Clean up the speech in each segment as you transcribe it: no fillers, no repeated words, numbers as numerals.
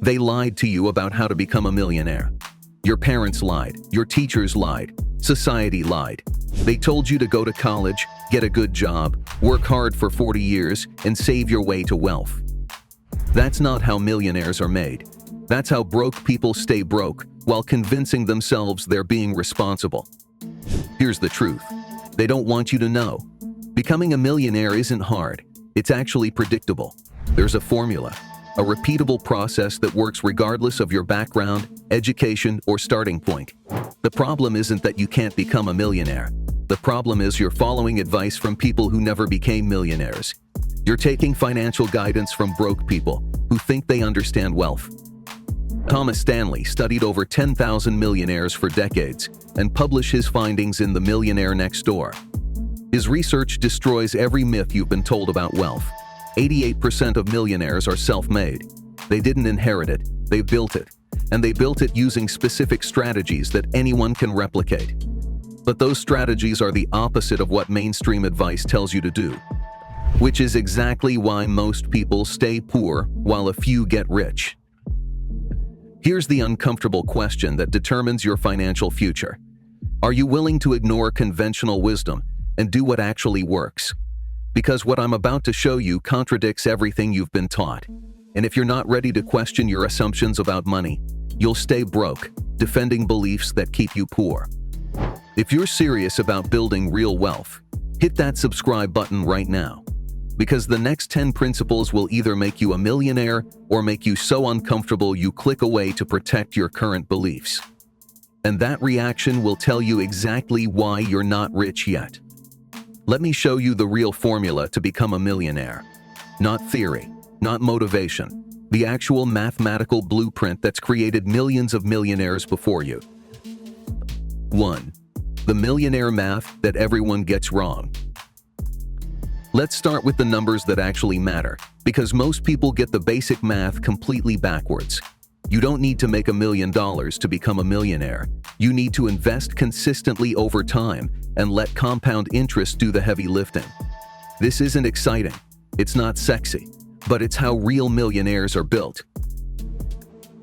They lied to you about how to become a millionaire. Your parents lied, your teachers lied, society lied. They told you to go to college, get a good job, work hard for 40 years, and save your way to wealth. That's not how millionaires are made. That's how broke people stay broke while convincing themselves they're being responsible. Here's the truth. They don't want you to know. Becoming a millionaire isn't hard. It's actually predictable. There's a formula, a repeatable process that works regardless of your background, education, or starting point. The problem isn't that you can't become a millionaire. The problem is you're following advice from people who never became millionaires. You're taking financial guidance from broke people who think they understand wealth. Thomas Stanley studied over 10,000 millionaires for decades and published his findings in the Millionaire Next Door. His research destroys every myth you've been told about wealth. 88% of millionaires are self-made. They didn't inherit it, they built it. And they built it using specific strategies that anyone can replicate. But those strategies are the opposite of what mainstream advice tells you to do, which is exactly why most people stay poor while a few get rich. Here's the uncomfortable question that determines your financial future. Are you willing to ignore conventional wisdom and do what actually works? Because what I'm about to show you contradicts everything you've been taught. And if you're not ready to question your assumptions about money, you'll stay broke, defending beliefs that keep you poor. If you're serious about building real wealth, hit that subscribe button right now. Because the next 10 principles will either make you a millionaire or make you so uncomfortable you click away to protect your current beliefs. And that reaction will tell you exactly why you're not rich yet. Let me show you the real formula to become a millionaire. Not theory, not motivation, the actual mathematical blueprint that's created millions of millionaires before you. 1. The millionaire math that everyone gets wrong. Let's start with the numbers that actually matter, because most people get the basic math completely backwards. You don't need to make $1 million to become a millionaire. You need to invest consistently over time and let compound interest do the heavy lifting. This isn't exciting, it's not sexy, but it's how real millionaires are built.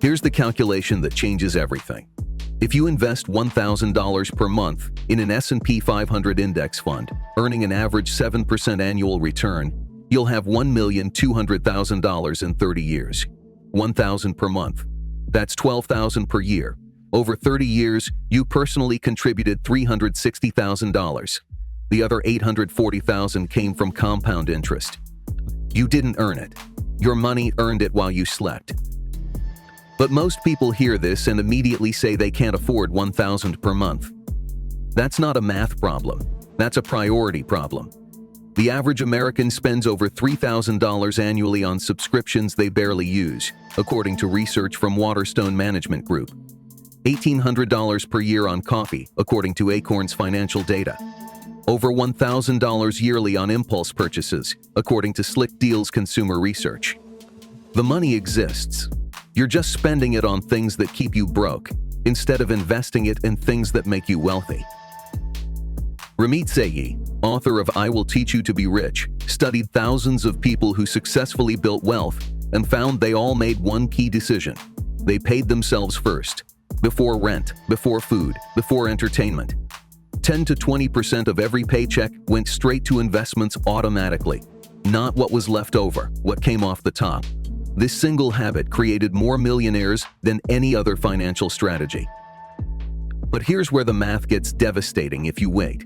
Here's the calculation that changes everything. If you invest $1,000 per month in an S&P 500 index fund, earning an average 7% annual return, you'll have $1,200,000 in 30 years. $1,000 per month. That's $12,000 per year. Over 30 years, you personally contributed $360,000. The other $840,000 came from compound interest. You didn't earn it. Your money earned it while you slept. But most people hear this and immediately say they can't afford $1,000 per month. That's not a math problem. That's a priority problem. The average American spends over $3,000 annually on subscriptions they barely use, according to research from Waterstone Management Group. $1,800 per year on coffee, according to Acorn's financial data. Over $1,000 yearly on impulse purchases, according to Slick Deal's consumer research. The money exists. You're just spending it on things that keep you broke, instead of investing it in things that make you wealthy. Ramit Sethi, author of I Will Teach You to Be Rich, studied thousands of people who successfully built wealth and found they all made one key decision. They paid themselves first, before rent, before food, before entertainment. 10 to 20% of every paycheck went straight to investments automatically, not what was left over, what came off the top. This single habit created more millionaires than any other financial strategy. But here's where the math gets devastating if you wait.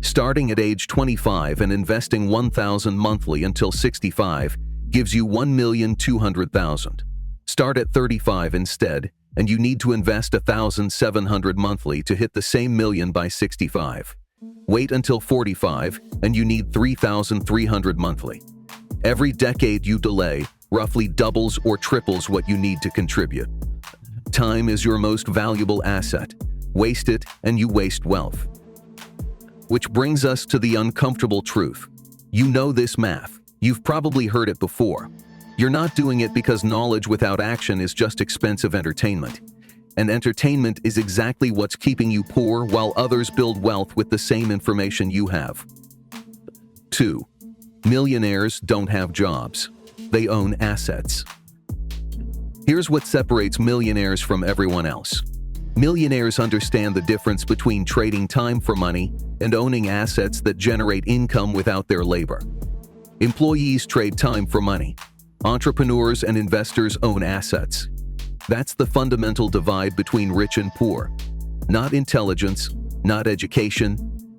Starting at age 25 and investing $1,000 monthly until 65 gives you $1,200,000. Start at 35 instead, and you need to invest $1,700 monthly to hit the same million by 65. Wait until 45, and you need $3,300 monthly. Every decade you delay roughly doubles or triples what you need to contribute. Time is your most valuable asset. Waste it, and you waste wealth. Which brings us to the uncomfortable truth. You know this math. You've probably heard it before. You're not doing it because knowledge without action is just expensive entertainment. And entertainment is exactly what's keeping you poor while others build wealth with the same information you have. 2. Millionaires don't have jobs. They own assets. Here's what separates millionaires from everyone else. Millionaires understand the difference between trading time for money and owning assets that generate income without their labor. Employees trade time for money. Entrepreneurs and investors own assets. That's the fundamental divide between rich and poor. Not intelligence, not education,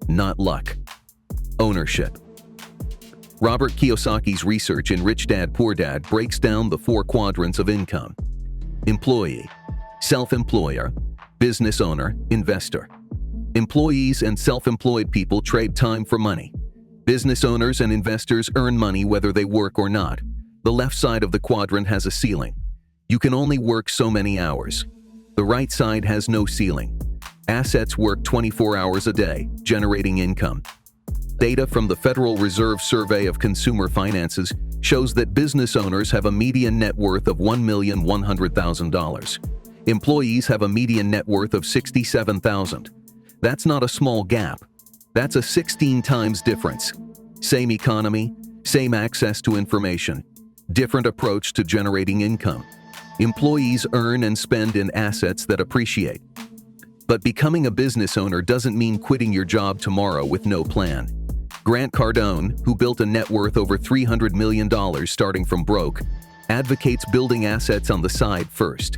not luck. Ownership. Robert Kiyosaki's research in Rich Dad Poor Dad breaks down the 4 quadrants of income: employee, self-employer, business owner, investor. Employees and self-employed people trade time for money. Business owners and investors earn money whether they work or not. The left side of the quadrant has a ceiling. You can only work so many hours. The right side has no ceiling. Assets work 24 hours a day, generating income. Data from the Federal Reserve Survey of Consumer Finances shows that business owners have a median net worth of $1,100,000. Employees have a median net worth of $67,000. That's not a small gap. That's a 16 times difference. Same economy, same access to information, different approach to generating income. Employees earn and spend in assets that appreciate. But becoming a business owner doesn't mean quitting your job tomorrow with no plan. Grant Cardone, who built a net worth over $300 million starting from broke, advocates building assets on the side first.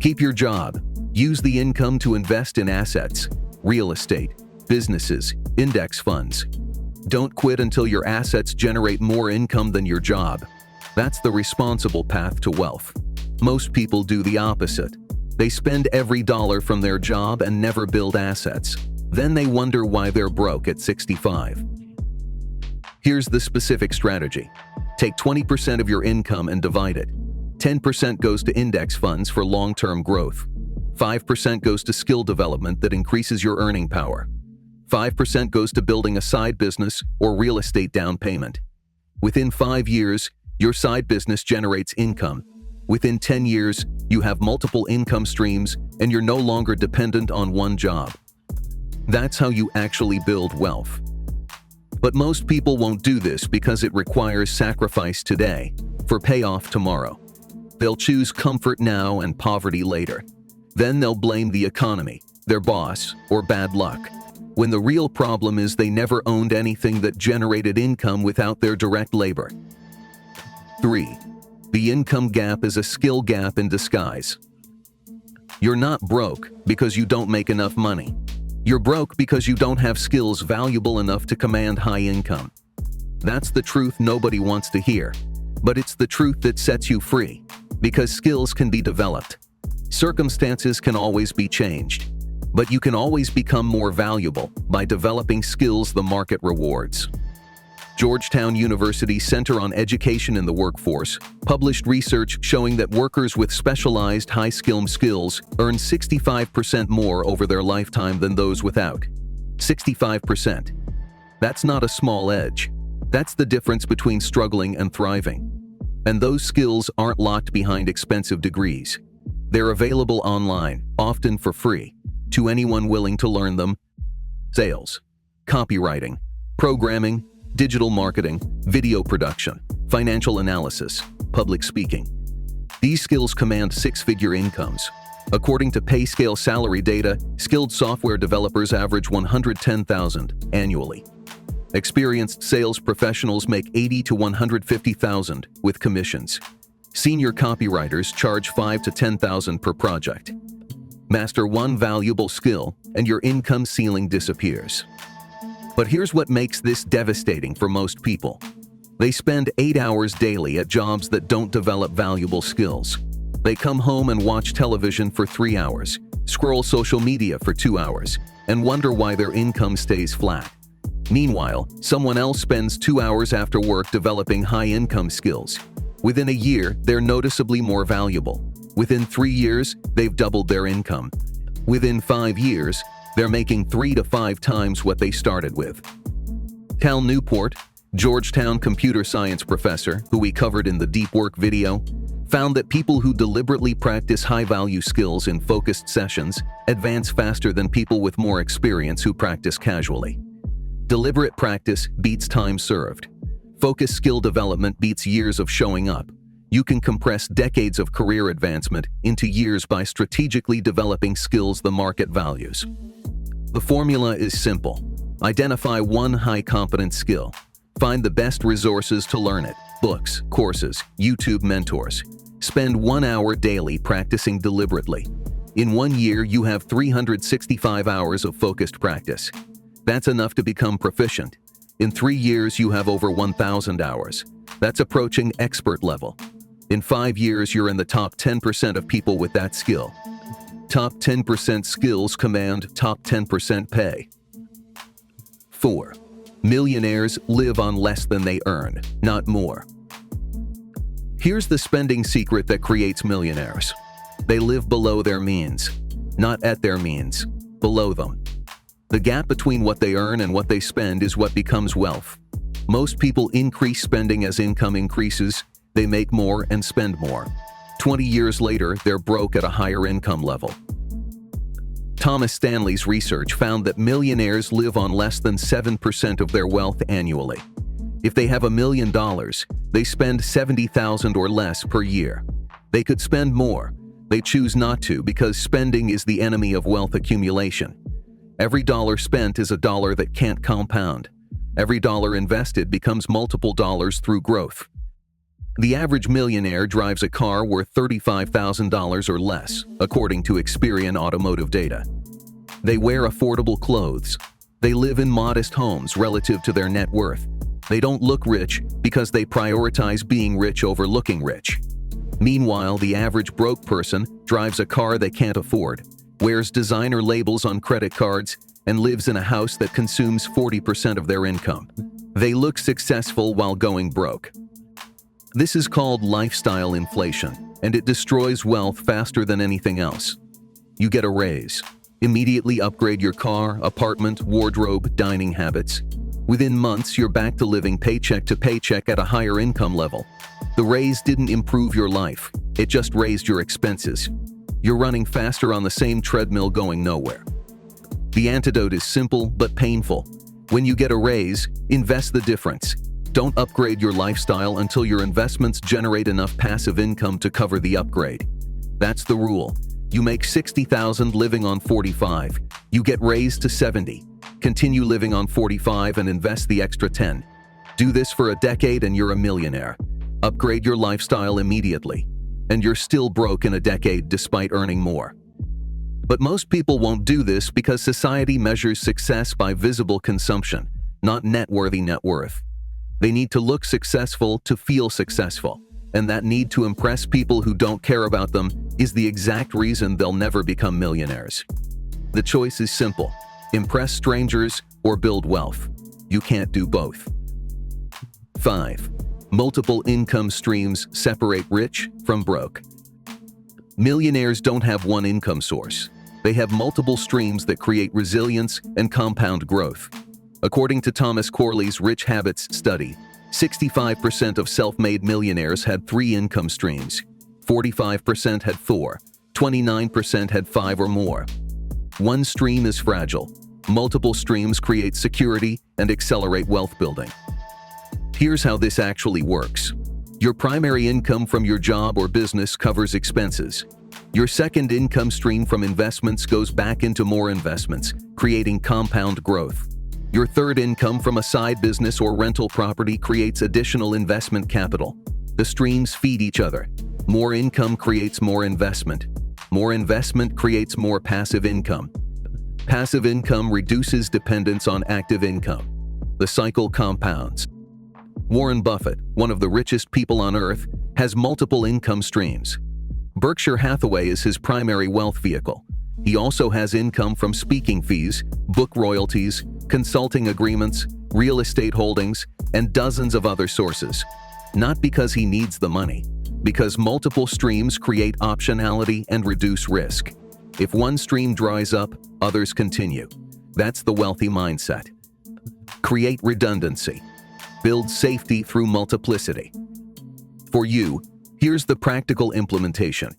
Keep your job. Use the income to invest in assets, real estate, businesses, index funds. Don't quit until your assets generate more income than your job. That's the responsible path to wealth. Most people do the opposite. They spend every dollar from their job and never build assets. Then they wonder why they're broke at 65. Here's the specific strategy. Take 20% of your income and divide it. 10% goes to index funds for long-term growth. 5% goes to skill development that increases your earning power. 5% goes to building a side business or real estate down payment. Within 5 years, your side business generates income. Within 10 years, you have multiple income streams and you're no longer dependent on one job. That's how you actually build wealth. But most people won't do this because it requires sacrifice today for payoff tomorrow. They'll choose comfort now and poverty later. Then they'll blame the economy, their boss, or bad luck, when the real problem is they never owned anything that generated income without their direct labor. 3. The income gap is a skill gap in disguise. You're not broke because you don't make enough money. You're broke because you don't have skills valuable enough to command high income. That's the truth nobody wants to hear, but it's the truth that sets you free, because skills can be developed. Circumstances can always be changed, but you can always become more valuable by developing skills the market rewards. Georgetown University Center on Education in the Workforce published research showing that workers with specialized high-skill skills earn 65% more over their lifetime than those without. 65%. That's not a small edge. That's the difference between struggling and thriving. And those skills aren't locked behind expensive degrees. They're available online, often for free, to anyone willing to learn them. Sales, copywriting, programming, digital marketing, video production, financial analysis, public speaking. These skills command 6-figure incomes. According to PayScale salary data, skilled software developers average $110,000 annually. Experienced sales professionals make $80,000 to $150,000 with commissions. Senior copywriters charge $5,000 to $10,000 per project. Master one valuable skill, and your income ceiling disappears. But here's what makes this devastating for most people. They spend 8 hours daily at jobs that don't develop valuable skills. They come home and watch television for 3 hours, scroll social media for 2 hours, and wonder why their income stays flat. Meanwhile, someone else spends 2 hours after work developing high-income skills. Within a year, they're noticeably more valuable. Within 3 years, they've doubled their income. Within 5 years, they're making 3 to 5 times what they started with. Cal Newport, Georgetown computer science professor, who we covered in the Deep Work video, found that people who deliberately practice high-value skills in focused sessions advance faster than people with more experience who practice casually. Deliberate practice beats time served. Focused skill development beats years of showing up. You can compress decades of career advancement into years by strategically developing skills the market values. The formula is simple. Identify one high-competence skill. Find the best resources to learn it: books, courses, YouTube mentors. Spend 1 hour daily practicing deliberately. In 1 year, you have 365 hours of focused practice. That's enough to become proficient. In 3 years, you have over 1,000 hours. That's approaching expert level. In 5 years, you're in the top 10% of people with that skill. Top 10% skills command top 10% pay. 4. Millionaires live on less than they earn, not more. Here's the spending secret that creates millionaires. They live below their means. Not at their means, below them. The gap between what they earn and what they spend is what becomes wealth. Most people increase spending as income increases. They make more and spend more. 20 years later, they're broke at a higher income level. Thomas Stanley's research found that millionaires live on less than 7% of their wealth annually. If they have $1 million, they spend $70,000 or less per year. They could spend more. They choose not to because spending is the enemy of wealth accumulation. Every dollar spent is a dollar that can't compound. Every dollar invested becomes multiple dollars through growth. The average millionaire drives a car worth $35,000 or less, according to Experian automotive data. They wear affordable clothes. They live in modest homes relative to their net worth. They don't look rich because they prioritize being rich over looking rich. Meanwhile, the average broke person drives a car they can't afford, wears designer labels on credit cards, and lives in a house that consumes 40% of their income. They look successful while going broke. This is called lifestyle inflation, and it destroys wealth faster than anything else. You get a raise. Immediately upgrade your car, apartment, wardrobe, dining habits. Within months, you're back to living paycheck to paycheck at a higher income level. The raise didn't improve your life. It just raised your expenses. You're running faster on the same treadmill going nowhere. The antidote is simple but painful. When you get a raise, invest the difference. Don't upgrade your lifestyle until your investments generate enough passive income to cover the upgrade. That's the rule. You make $60,000 living on $45,000. You get raised to $70,000. Continue living on $45,000 and invest the extra $10,000. Do this for a decade and you're a millionaire. Upgrade your lifestyle immediately, and you're still broke in a decade despite earning more. But most people won't do this because society measures success by visible consumption, not net-worthy net worth. They need to look successful to feel successful, and that need to impress people who don't care about them is the exact reason they'll never become millionaires. The choice is simple: impress strangers or build wealth. You can't do both. 5. Multiple income streams separate rich from broke. Millionaires don't have one income source. They have multiple streams that create resilience and compound growth. According to Thomas Corley's Rich Habits study, 65% of self-made millionaires had 3 income streams, 45% had 4, 29% had 5 or more. One stream is fragile. Multiple streams create security and accelerate wealth building. Here's how this actually works. Your primary income from your job or business covers expenses. Your second income stream from investments goes back into more investments, creating compound growth. Your third income from a side business or rental property creates additional investment capital. The streams feed each other. More income creates more investment. More investment creates more passive income. Passive income reduces dependence on active income. The cycle compounds. Warren Buffett, one of the richest people on earth, has multiple income streams. Berkshire Hathaway is his primary wealth vehicle. He also has income from speaking fees, book royalties, consulting agreements, real estate holdings, and dozens of other sources. Not because he needs the money, because multiple streams create optionality and reduce risk. If one stream dries up, others continue. That's the wealthy mindset. Create redundancy. Build safety through multiplicity. For you, here's the practical implementation.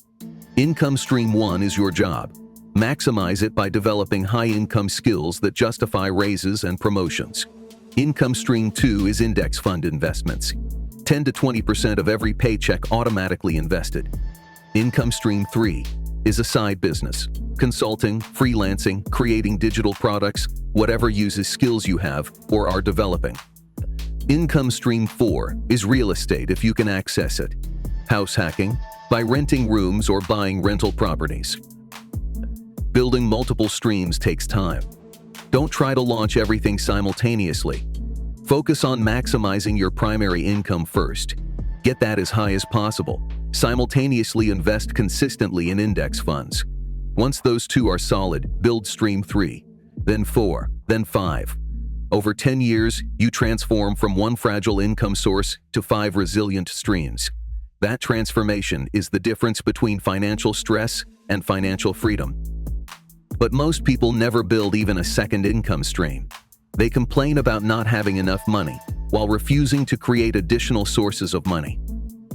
Income stream 1 is your job. Maximize it by developing high-income skills that justify raises and promotions. Income stream 2 is index fund investments. 10 to 20% of every paycheck automatically invested. Income stream 3 is a side business. Consulting, freelancing, creating digital products, whatever uses skills you have or are developing. Income stream 4 is real estate if you can access it. House hacking, by renting rooms or buying rental properties. Building multiple streams takes time. Don't try to launch everything simultaneously. Focus on maximizing your primary income first. Get that as high as possible. Simultaneously invest consistently in index funds. Once those two are solid, build stream 3, then 4, then 5. Over 10 years, you transform from one fragile income source to 5 resilient streams. That transformation is the difference between financial stress and financial freedom. But most people never build even a second income stream. They complain about not having enough money, while refusing to create additional sources of money.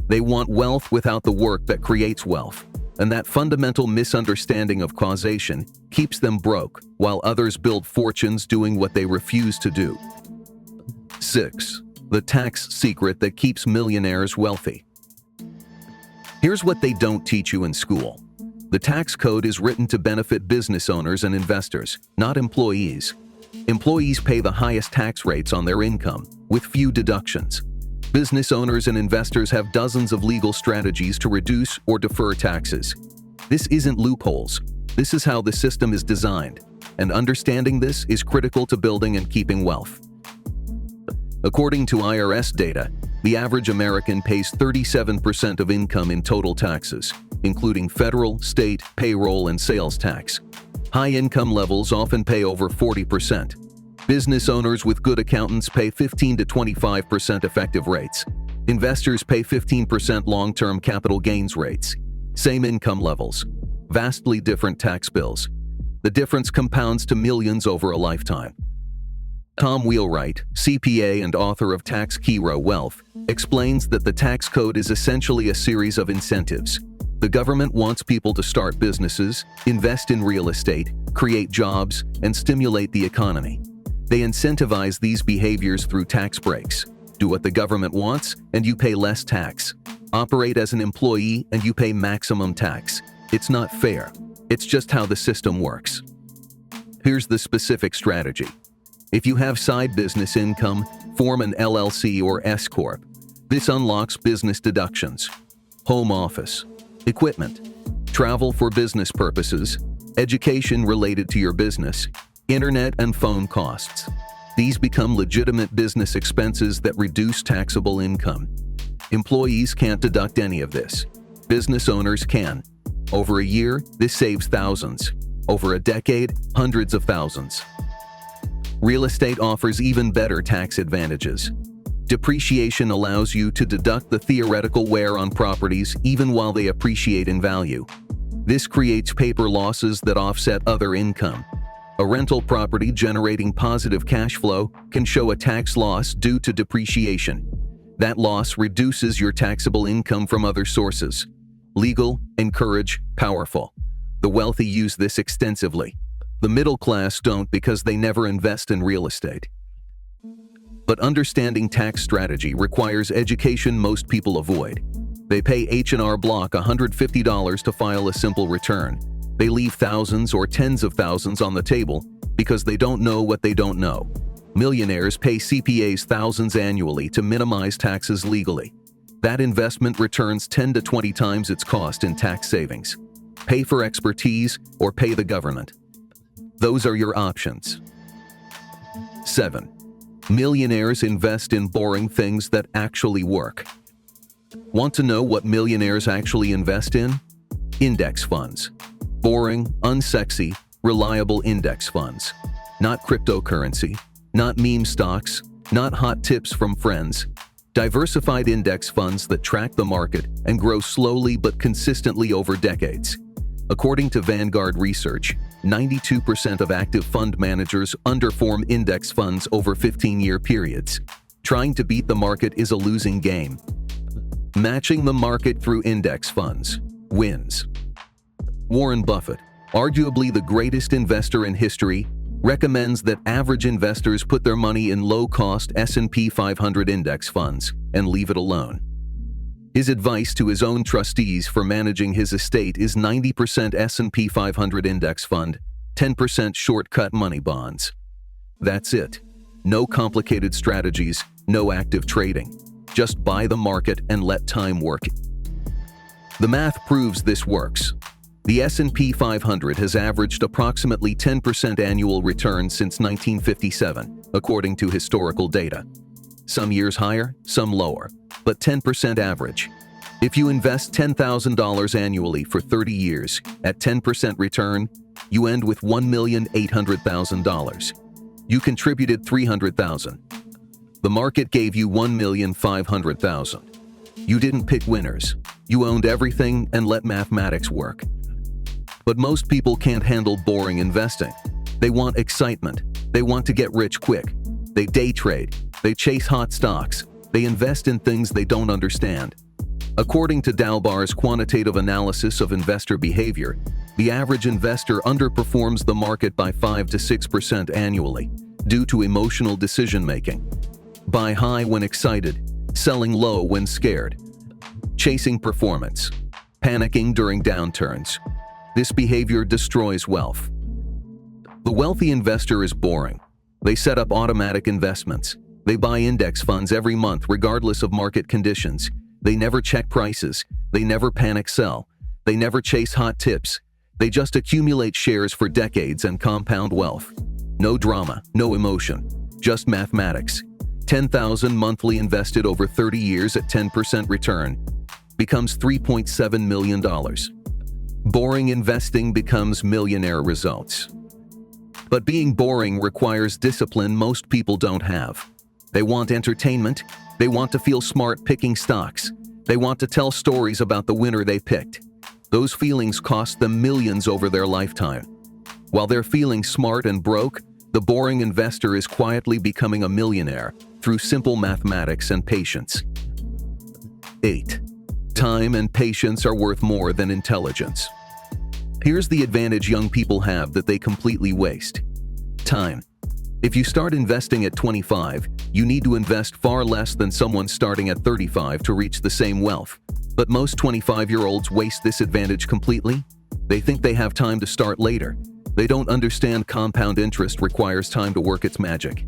They want wealth without the work that creates wealth, and that fundamental misunderstanding of causation keeps them broke, while others build fortunes doing what they refuse to do. 6. The tax secret that keeps millionaires wealthy. Here's what they don't teach you in school. The tax code is written to benefit business owners and investors, not employees. Employees pay the highest tax rates on their income, with few deductions. Business owners and investors have dozens of legal strategies to reduce or defer taxes. This isn't loopholes. This is how the system is designed, and understanding this is critical to building and keeping wealth. According to IRS data, the average American pays 37% of income in total taxes, including federal, state, payroll, and sales tax. High income levels often pay over 40%. Business owners with good accountants pay 15 to 25% effective rates. Investors pay 15% long-term capital gains rates. Same income levels, vastly different tax bills. The difference compounds to millions over a lifetime. Tom Wheelwright, CPA and author of Tax Hero Wealth, explains that the tax code is essentially a series of incentives. The government wants people to start businesses, invest in real estate, create jobs, and stimulate the economy. They incentivize these behaviors through tax breaks. Do what the government wants, and you pay less tax. Operate as an employee, and you pay maximum tax. It's not fair. It's just how the system works. Here's the specific strategy. If you have side business income, form an LLC or S-Corp. This unlocks business deductions. Home office, equipment, travel for business purposes, education related to your business, internet and phone costs. These become legitimate business expenses that reduce taxable income. Employees can't deduct any of this. Business owners can. Over a year, this saves thousands. Over a decade, hundreds of thousands. Real estate offers even better tax advantages. Depreciation allows you to deduct the theoretical wear on properties even while they appreciate in value. This creates paper losses that offset other income. A rental property generating positive cash flow can show a tax loss due to depreciation. That loss reduces your taxable income from other sources. Legal, encourage, powerful. The wealthy use this extensively. The middle class don't because they never invest in real estate. But understanding tax strategy requires education most people avoid. They pay H&R Block $150 to file a simple return. They leave thousands or tens of thousands on the table because they don't know what they don't know. Millionaires pay CPAs thousands annually to minimize taxes legally. That investment returns 10 to 20 times its cost in tax savings. Pay for expertise or pay the government. Those are your options. 7. Millionaires invest in boring things that actually work. Want to know what millionaires actually invest in? Index funds. Boring, unsexy, reliable index funds. Not cryptocurrency, not meme stocks, not hot tips from friends. Diversified index funds that track the market and grow slowly but consistently over decades. According to Vanguard research, 92% of active fund managers underperform index funds over 15-year periods. Trying to beat the market is a losing game. Matching the market through index funds wins. Warren Buffett, arguably the greatest investor in history, recommends that average investors put their money in low-cost S&P 500 index funds and leave it alone. His advice to his own trustees for managing his estate is 90% S&P 500 index fund, 10% shortcut money bonds. That's it. No complicated strategies, no active trading. Just buy the market and let time work. The math proves this works. The S&P 500 has averaged approximately 10% annual return since 1957, according to historical data. Some years higher, some lower, but 10% average. If you invest $10,000 annually for 30 years at 10% return, you end with $1,800,000. You contributed $300,000. The market gave you $1,500,000. You didn't pick winners. You owned everything and let mathematics work. But most people can't handle boring investing. They want excitement. They want to get rich quick. They day trade. They chase hot stocks. They invest in things they don't understand. According to Dalbar's quantitative analysis of investor behavior, the average investor underperforms the market by 5 to 6% annually due to emotional decision-making. Buy high when excited, selling low when scared, chasing performance, panicking during downturns. This behavior destroys wealth. The wealthy investor is boring. They set up automatic investments. They buy index funds every month regardless of market conditions. They never check prices. They never panic sell. They never chase hot tips. They just accumulate shares for decades and compound wealth. No drama, no emotion, just mathematics. 10,000 monthly invested over 30 years at 10% return becomes $3.7 million. Boring investing becomes millionaire results. But being boring requires discipline most people don't have. They want entertainment. They want to feel smart picking stocks. They want to tell stories about the winner they picked. Those feelings cost them millions over their lifetime. While they're feeling smart and broke, the boring investor is quietly becoming a millionaire through simple mathematics and patience. 8. Time and patience are worth more than intelligence. Here's the advantage young people have that they completely waste. Time. If you start investing at 25, you need to invest far less than someone starting at 35 to reach the same wealth. But most 25-year-olds waste this advantage completely. They think they have time to start later. They don't understand compound interest requires time to work its magic.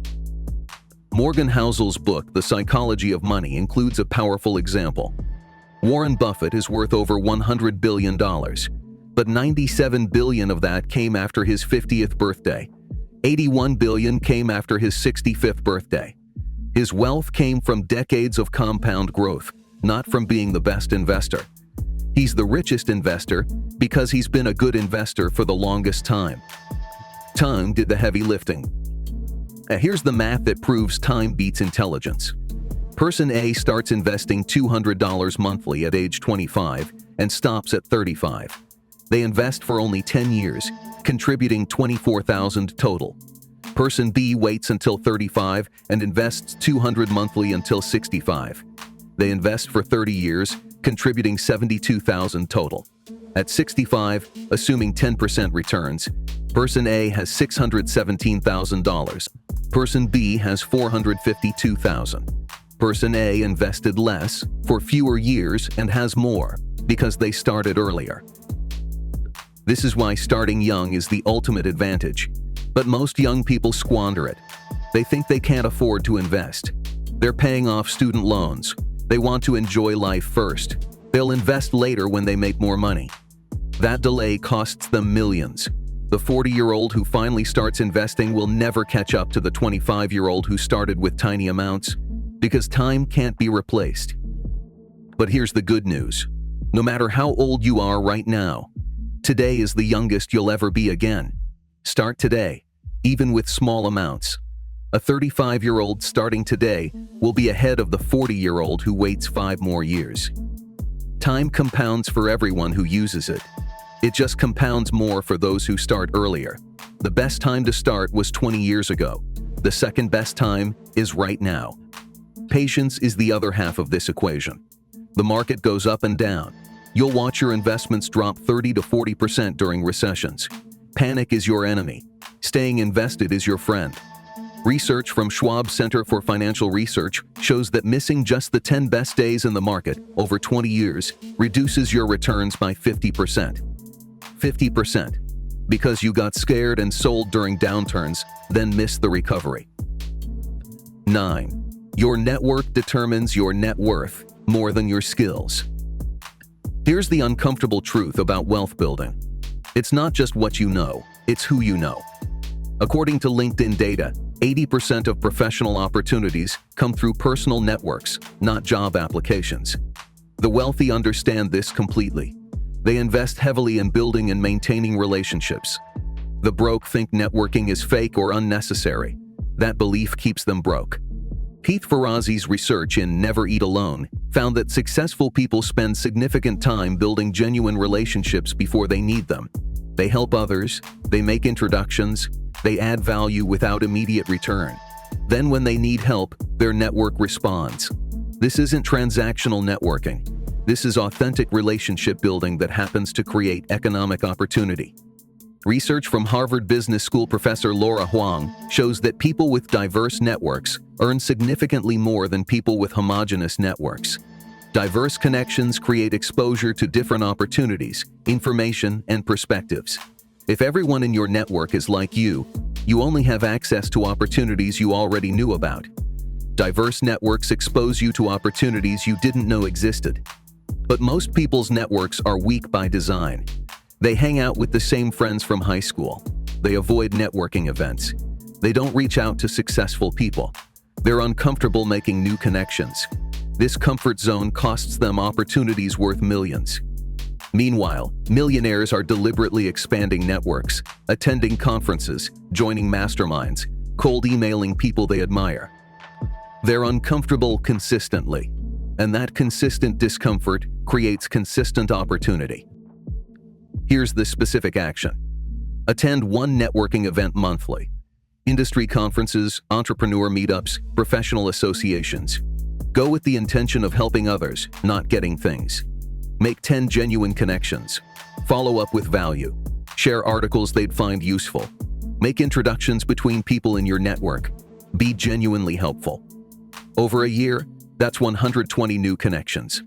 Morgan Housel's book, The Psychology of Money, includes a powerful example. Warren Buffett is worth over $100 billion, but $97 billion of that came after his 50th birthday. $81 billion came after his 65th birthday. His wealth came from decades of compound growth, not from being the best investor. He's the richest investor because he's been a good investor for the longest time. Time did the heavy lifting. Here's the math that proves time beats intelligence. Person A starts investing $200 monthly at age 25 and stops at 35. They invest for only 10 years, contributing $24,000 total. Person B waits until 35 and invests $200 monthly until 65. They invest for 30 years, contributing $72,000 total. At 65, assuming 10% returns, Person A has $617,000. Person B has $452,000. Person A invested less, for fewer years, and has more, because they started earlier. This is why starting young is the ultimate advantage. But most young people squander it. They think they can't afford to invest. They're paying off student loans. They want to enjoy life first. They'll invest later when they make more money. That delay costs them millions. The 40-year-old who finally starts investing will never catch up to the 25-year-old who started with tiny amounts, because time can't be replaced. But here's the good news. No matter how old you are right now, today is the youngest you'll ever be again. Start today, even with small amounts. A 35-year-old starting today will be ahead of the 40-year-old who waits 5 more years. Time compounds for everyone who uses it. It just compounds more for those who start earlier. The best time to start was 20 years ago. The second best time is right now. Patience is the other half of this equation. The market goes up and down. You'll watch your investments drop 30 to 40% during recessions. Panic is your enemy. Staying invested is your friend. Research from Schwab Center for Financial Research shows that missing just the 10 best days in the market over 20 years reduces your returns by 50%. 50%. Because you got scared and sold during downturns, then missed the recovery. 9. Your network determines your net worth more than your skills. Here's the uncomfortable truth about wealth building. It's not just what you know, it's who you know. According to LinkedIn data, 80% of professional opportunities come through personal networks, not job applications. The wealthy understand this completely. They invest heavily in building and maintaining relationships. The broke think networking is fake or unnecessary. That belief keeps them broke. Pete Ferrazzi's research in Never Eat Alone found that successful people spend significant time building genuine relationships before they need them. They help others, they make introductions, they add value without immediate return. Then when they need help, their network responds. This isn't transactional networking. This is authentic relationship building that happens to create economic opportunity. Research from Harvard Business School professor Laura Huang shows that people with diverse networks earn significantly more than people with homogeneous networks. Diverse connections create exposure to different opportunities, information, and perspectives. If everyone in your network is like you only have access to opportunities you already knew about. Diverse networks expose you to opportunities you didn't know existed. But most people's networks are weak by design. They hang out with the same friends from high school. They avoid networking events. They don't reach out to successful people. They're uncomfortable making new connections. This comfort zone costs them opportunities worth millions. Meanwhile, millionaires are deliberately expanding networks, attending conferences, joining masterminds, cold emailing people they admire. They're uncomfortable consistently, and that consistent discomfort creates consistent opportunity. Here's the specific action. Attend one networking event monthly. Industry conferences, entrepreneur meetups, professional associations. Go with the intention of helping others, not getting things. Make 10 genuine connections. Follow up with value. Share articles they'd find useful. Make introductions between people in your network. Be genuinely helpful. Over a year, that's 120 new connections.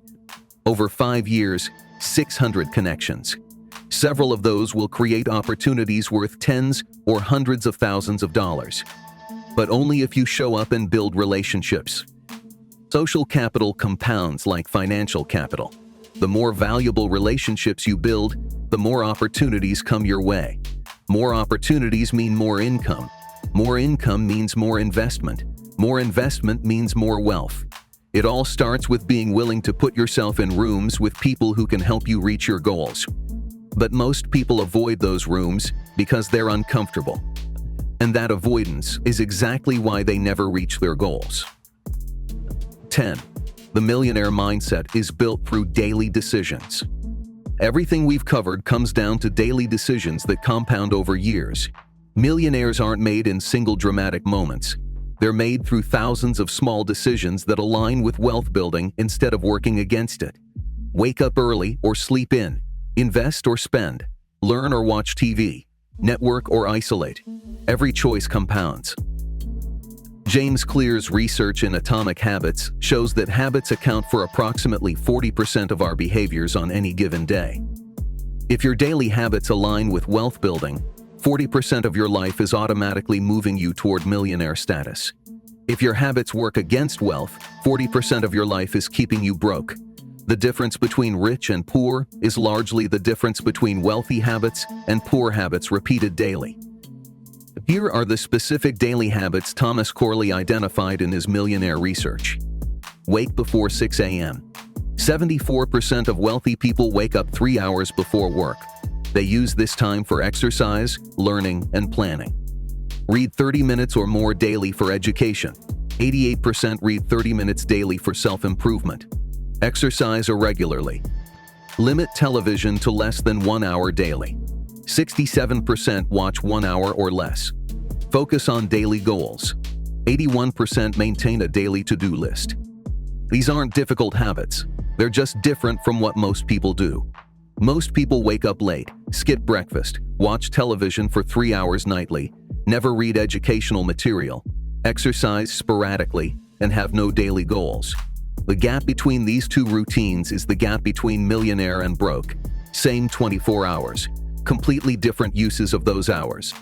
Over 5 years, 600 connections. Several of those will create opportunities worth tens or hundreds of thousands of dollars. But only if you show up and build relationships. Social capital compounds like financial capital. The more valuable relationships you build, the more opportunities come your way. More opportunities mean more income. More income means more investment. More investment means more wealth. It all starts with being willing to put yourself in rooms with people who can help you reach your goals. But most people avoid those rooms because they're uncomfortable. And that avoidance is exactly why they never reach their goals. 10. The millionaire mindset is built through daily decisions. Everything we've covered comes down to daily decisions that compound over years. Millionaires aren't made in single dramatic moments. They're made through thousands of small decisions that align with wealth building instead of working against it. Wake up early or sleep in. Invest or spend. Learn or watch TV. Network or isolate. Every choice compounds. James Clear's research in Atomic Habits shows that habits account for approximately 40% of our behaviors on any given day. If your daily habits align with wealth building, 40% of your life is automatically moving you toward millionaire status. If your habits work against wealth, 40% of your life is keeping you broke. The difference between rich and poor is largely the difference between wealthy habits and poor habits repeated daily. Here are the specific daily habits Thomas Corley identified in his millionaire research. Wake before 6 a.m. 74% of wealthy people wake up 3 hours before work. They use this time for exercise, learning, and planning. Read 30 minutes or more daily for education. 88% read 30 minutes daily for self-improvement. Exercise irregularly. Limit television to less than 1 hour daily. 67% watch 1 hour or less. Focus on daily goals. 81% maintain a daily to-do list. These aren't difficult habits. They're just different from what most people do. Most people wake up late, skip breakfast, watch television for 3 hours nightly, never read educational material, exercise sporadically, and have no daily goals. The gap between these two routines is the gap between millionaire and broke. Same 24 hours, completely different uses of those hours.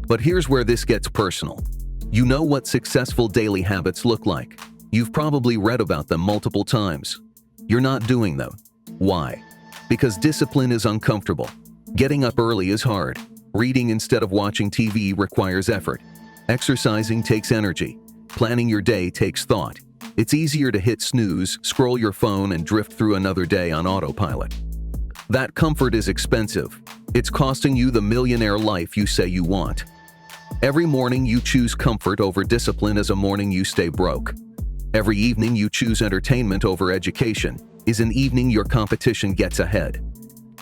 But here's where this gets personal. You know what successful daily habits look like. You've probably read about them multiple times. You're not doing them. Why? Because discipline is uncomfortable. Getting up early is hard. Reading instead of watching TV requires effort. Exercising takes energy. Planning your day takes thought. It's easier to hit snooze, scroll your phone, and drift through another day on autopilot. That comfort is expensive. It's costing you the millionaire life you say you want. Every morning you choose comfort over discipline is a morning you stay broke. Every evening you choose entertainment over education is an evening your competition gets ahead.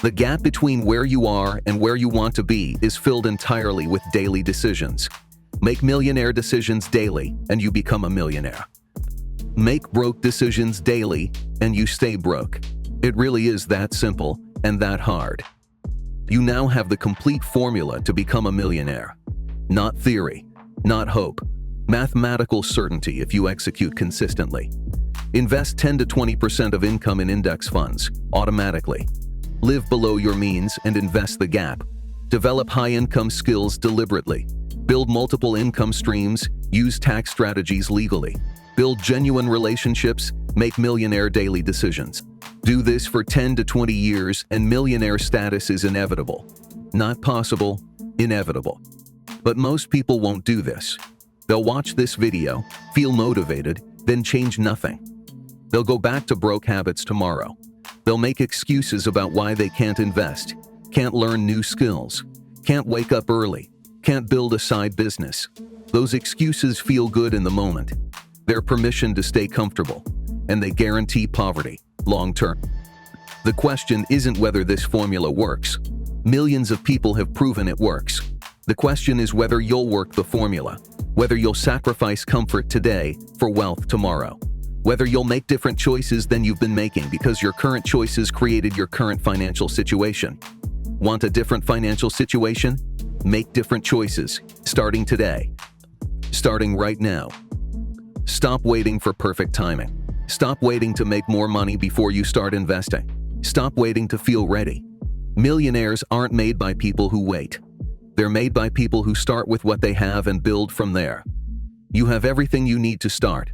The gap between where you are and where you want to be is filled entirely with daily decisions. Make millionaire decisions daily and you become a millionaire. Make broke decisions daily and you stay broke. It really is that simple and that hard. You now have the complete formula to become a millionaire. Not theory, not hope. Mathematical certainty if you execute consistently. Invest 10 to 20% of income in index funds, automatically. Live below your means and invest the gap. Develop high-income skills deliberately. Build multiple income streams, use tax strategies legally. Build genuine relationships, make millionaire daily decisions. Do this for 10 to 20 years and millionaire status is inevitable. Not possible, inevitable. But most people won't do this. They'll watch this video, feel motivated, then change nothing. They'll go back to broke habits tomorrow. They'll make excuses about why they can't invest, can't learn new skills, can't wake up early, can't build a side business. Those excuses feel good in the moment. They're permission to stay comfortable, and they guarantee poverty, long term. The question isn't whether this formula works. Millions of people have proven it works. The question is whether you'll work the formula, whether you'll sacrifice comfort today for wealth tomorrow, whether you'll make different choices than you've been making because your current choices created your current financial situation. Want a different financial situation? Make different choices, starting today. Starting right now. Stop waiting for perfect timing. Stop waiting to make more money before you start investing. Stop waiting to feel ready. Millionaires aren't made by people who wait. They're made by people who start with what they have and build from there. You have everything you need to start.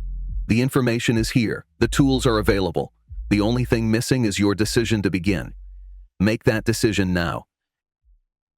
The information is here. The tools are available. The only thing missing is your decision to begin. Make that decision now.